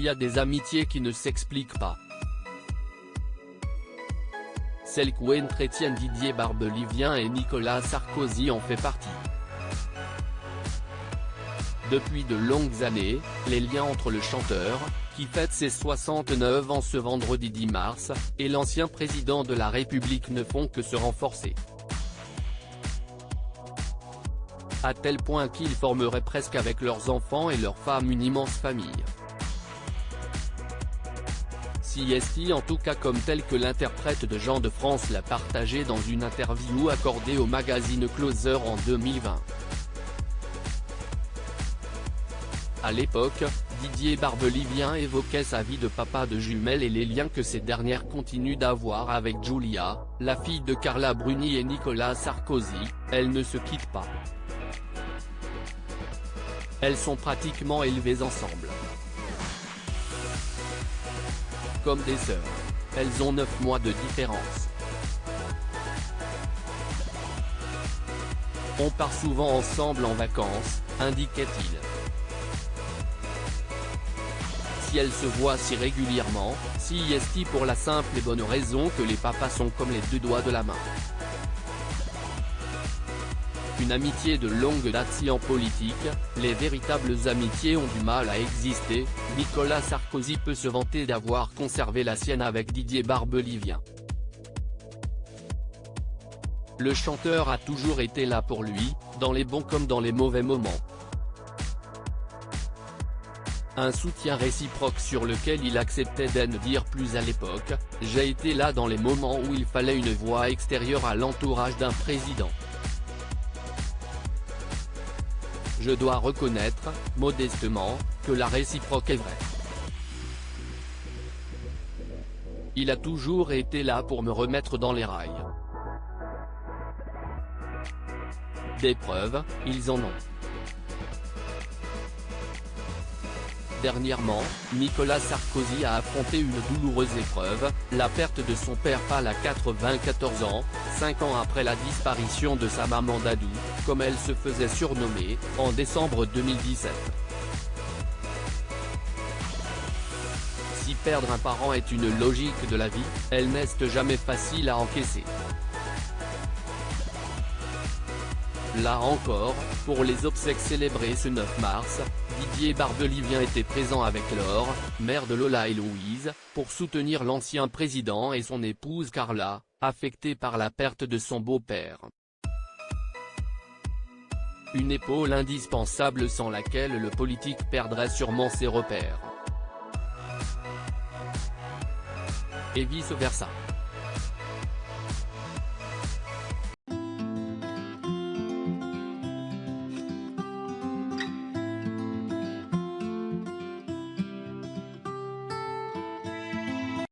y a des amitiés qui ne s'expliquent pas. Celle qu'entretiennent Didier Barbelivien et Nicolas Sarkozy en fait partie. Depuis de longues années, les liens entre le chanteur, qui fête ses 69 ans ce vendredi 10 mars, et l'ancien président de la République ne font que se renforcer. À tel point qu'ils formeraient presque avec leurs enfants et leurs femmes une immense famille. Si est-il en tout cas comme tel que l'interprète de Jean de France l'a partagé dans une interview accordée au magazine Closer en 2020. À l'époque, Didier Barbelivien évoquait sa vie de papa de jumelles et les liens que ces dernières continuent d'avoir avec Giulia, la fille de Carla Bruni et Nicolas Sarkozy. Elles ne se quittent pas. Elles sont pratiquement élevées ensemble. Comme des sœurs. Elles ont 9 mois de différence. On part souvent ensemble en vacances, indiquait-il. Si elles se voient si régulièrement, si est pour la simple et bonne raison que les papas sont comme les deux doigts de la main. Une amitié de longue date. Si en politique, les véritables amitiés ont du mal à exister, Nicolas Sarkozy peut se vanter d'avoir conservé la sienne avec Didier Barbelivien. Le chanteur a toujours été là pour lui, dans les bons comme dans les mauvais moments. Un soutien réciproque sur lequel il acceptait d'en dire plus à l'époque. J'ai été là dans les moments où il fallait une voix extérieure à l'entourage d'un président. Je dois reconnaître, modestement, que la réciproque est vraie. Il a toujours été là pour me remettre dans les rails. Des preuves, ils en ont. Dernièrement, Nicolas Sarkozy a affronté une douloureuse épreuve, la perte de son père Paul à 94 ans, 5 ans après la disparition de sa maman Dadou, comme elle se faisait surnommer, en décembre 2017. Si perdre un parent est une logique de la vie, elle n'est jamais facile à encaisser. Là encore, pour les obsèques célébrées ce 9 mars, Didier Barbelivien était présent avec Laure, mère de Lola et Louise, pour soutenir l'ancien président et son épouse Carla, affectée par la perte de son beau-père. Une épaule indispensable sans laquelle le politique perdrait sûrement ses repères. Et vice-versa.